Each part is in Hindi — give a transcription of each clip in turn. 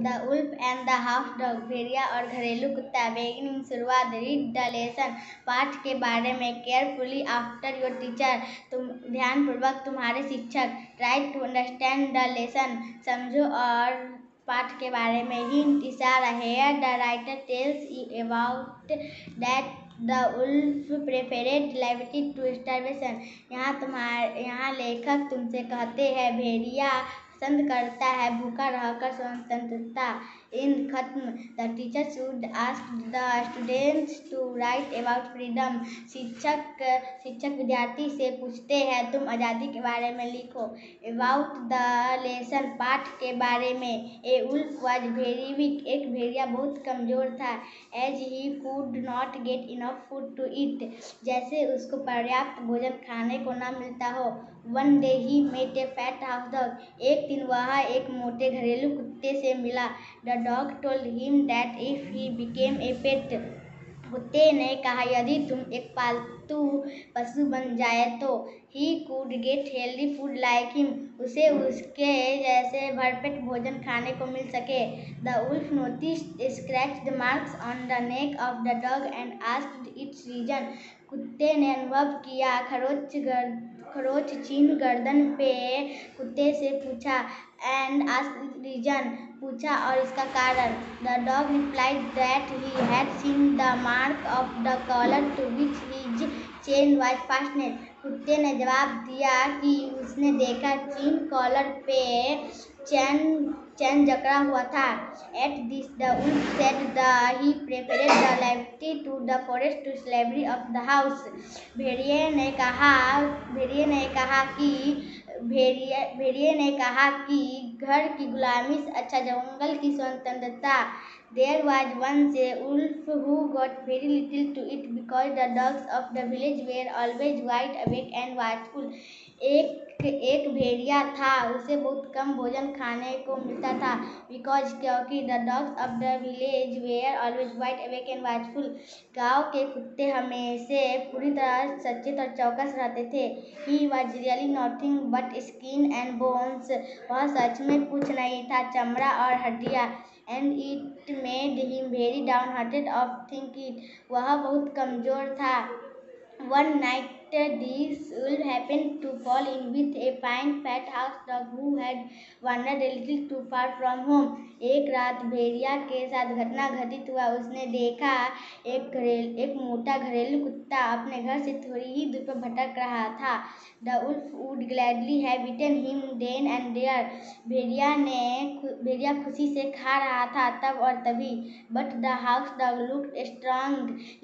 The wolf and the half dog, भेड़िया और घरेलू कुत्ता। बिगिनिंग, शुरुआत। रीड द लेसन, पाठ के बारे में। केयरफुली आफ्टर योर टीचर, तुम ध्यानपूर्वक तुम्हारे शिक्षक। Try to understand the lesson, समझो और पाठ के बारे में। हिंट, इशारा। Here the writer tells you about that the wolf preferred liberty to starvation, यहाँ लेखक तुमसे कहते हैं भेड़िया पसंद करता है भूखा रहकर स्वतंत्रता। इन खत्म। The teacher should ask the students to write about freedom, शिक्षक विद्यार्थी से पूछते हैं तुम आज़ादी के बारे में लिखो। अबाउट द लेसन, पाठ के बारे में। A wolf was very weak, एक भेड़िया बहुत कमजोर था। As he could not get enough food to eat, जैसे उसको पर्याप्त भोजन खाने को न मिलता हो। One day he met a fat house dog, एक दिन वह एक मोटे घरेलू कुत्ते से मिला। The dog told him that if he became a pet, कुत्ते ने कहा यदि तुम एक पालतू पशु बन जाए तो ही could get healthy food like him, उसे उसके जैसे भरपेट भोजन खाने को मिल सके। The wolf noticed scratched marks on the neck of the dog and asked its reason, कुत्ते ने अनुभव किया खरोच चिन्ह गर्दन पे। कुत्ते से पूछा एंड आस्क्ड रीजन, पूछा और इसका कारण। The dog replied that he had seen the mark of the collar to which his chain was fasted, कुत्ते ने जवाब दिया कि उसने देखा चेन कॉलर पे चैन जकड़ा हुआ था। At this the wolf said he preferred the liberty to the forest to slavery of the house, भेड़िए ने कहा कि घर की गुलामी से अच्छा जंगल की स्वतंत्रता। There was once a wolf who got very little to eat because the dogs of the village were always wide awake and watchful. एक भेड़िया था, उसे बहुत कम भोजन खाने को मिलता था क्योंकि the dogs of the village were always wide awake and watchful, गाँव के कुत्ते हमेशा पूरी तरह सचेत और चौकस रहते थे। He was really nothing but skin and bones, वह सच में कुछ नहीं था, चमड़ा और हड्डियाँ। And it made him very down hearted of think it, वह बहुत कमजोर था। One night this wolf happened to fall in with a fine fat house dog who had wandered a little too far from home. एक रात भेड़िया के साथ घटना घटित हुआ, उसने देखा एक मोटा घरेलू कुत्ता अपने घर से थोड़ी ही दूर पर भटक रहा था। The wolf would gladly have eaten him then and there. भेड़िया खुशी से खा रहा था तब और तभी। But the house dog looked strong.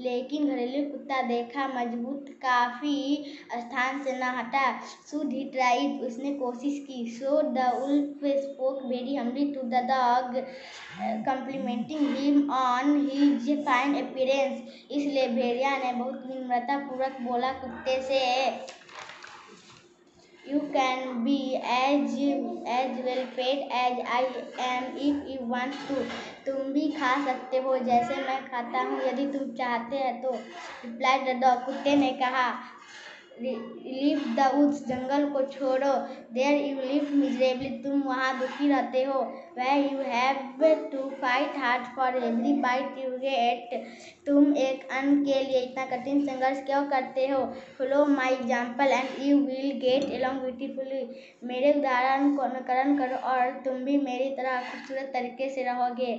लेकिन घरेलू कुत्ता देखा मजबूत काफी स्थान से न हटा। Should he tried, उसने कोशिश की। So the wolf spoke very humbly to the dog, complimenting him on his fine appearance. इसलिए भेड़िया ने बहुत विनम्रता पूर्वक बोला कुत्ते से, You can be as well fed as I am if you want to. तुम भी खा सकते हो जैसे मैं खाता हूँ यदि तुम चाहते हैं तो। Replied the dog, कुत्ते ने कहा। Leave the woods, जंगल को छोड़ो। There you live miserably, तुम वहाँ दुखी रहते हो। Where you have to fight hard for every bite you get, तुम एक अन्न के लिए इतना कठिन संघर्ष क्यों करते हो। Follow my example and you will get along beautifully, मेरे उदाहरण को अनुकरण करो और तुम भी मेरी तरह खूबसूरत तरीके से रहोगे।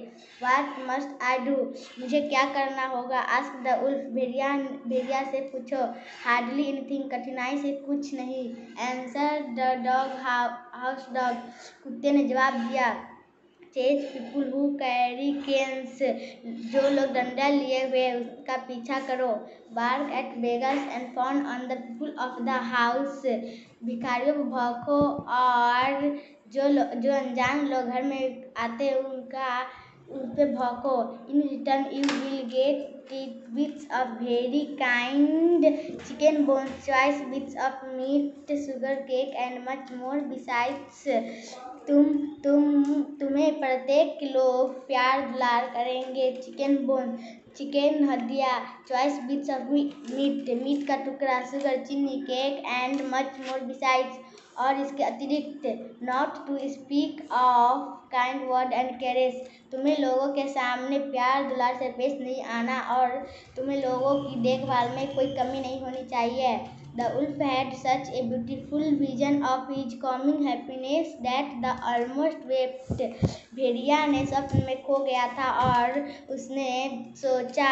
What must I do, मुझे क्या करना होगा। Ask the wolf, भेड़िया से पूछो। Hardly anything, कठिनाई से कुछ नहीं। Answer the dog, house dog, कुत्ते ने जवाब दिया। Chase people who carry canes, जो लोग डंडा लिए हुए उसका पीछा करो। Bark at beggars and fawn on the people of the house, भिखारियों को भौंको और जो अनजान लोग घर में आते हैं उन पे भौंको। In return you will get tidbits of very kind chicken bones, choice bits of meat, sugar cake and much more besides. तुम्हें प्रत्येक लोग प्यार दुलार करेंगे। चिकन बोन, चिकन हड्डियाँ, choice bits of meat, meat का टुकड़ा, शुगर चीनी, cake and much more besides और इसके अतिरिक्त not to speak of kind word and caress, तुम्हें लोगों के सामने प्यार दुलार से पेश नहीं आना और तुम्हें लोगों की देखभाल में कोई कमी नहीं होनी चाहिए। The wolf had such a beautiful vision of his coming happiness that the almost wept. भेड़िया ने स्वप्न में खो गया था और उसने सोचा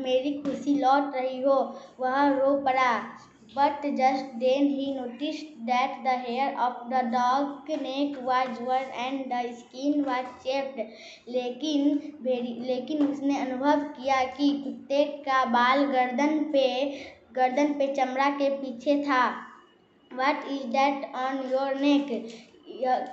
मेरी खुशी लौट रही हो, वह रो पड़ा। But just then he noticed that the hair of the dog neck was worn and the skin was chapped. लेकिन उसने अनुभव किया कि कुत्ते का बाल गर्दन पे चमड़ा के पीछे था। What is that on your neck?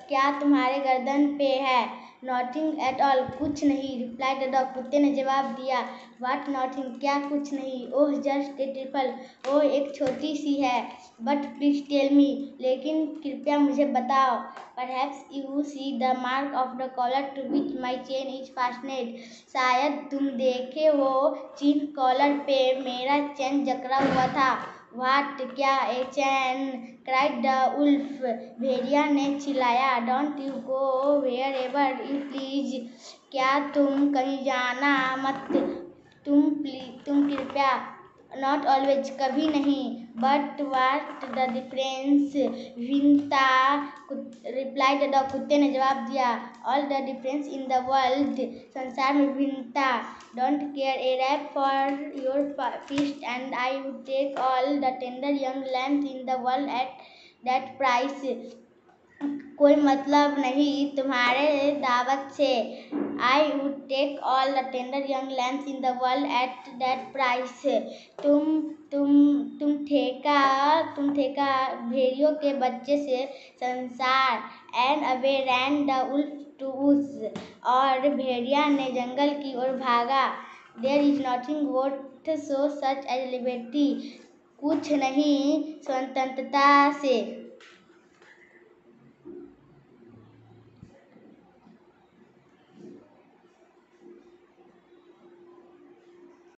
क्या तुम्हारे गर्दन पे है? Nothing at all. कुछ नहीं, replied the dog. कुत्ते ने जवाब दिया। What nothing? क्या कुछ नहीं? Oh, just a trifle. ओह, एक छोटी सी है। But please tell me. लेकिन कृपया मुझे बताओ। Perhaps you see the mark of the collar to which my chain is fastened. शायद तुम देखे हो चिन्ह कॉलर पे मेरा चैन जकड़ा हुआ था। What? क्या? A chain? cried the wolf. भेड़िया ने चिल्लाया। Don't you go wherever you please. क्या तुम कहीं जाना मत, तुम कृपया। Not always, कभी नहीं। But what the difference? भिन्नता, replied the dog. कुत्ते ने जवाब दिया। All the difference in the world. संसार में भिन्नता। Don't care a rap for your feast and I would take all the tender young lambs in the world at that price. कोई मतलब नहीं तुम्हारे दावत से। I would take all the tender young lambs in the world at that price. तुम ठेका भेड़ियों के बच्चे से संसार। And away ran the wolf to woods. और भेड़िया ने जंगल की ओर भागा। There is nothing worth so such as liberty. कुछ नहीं स्वतंत्रता से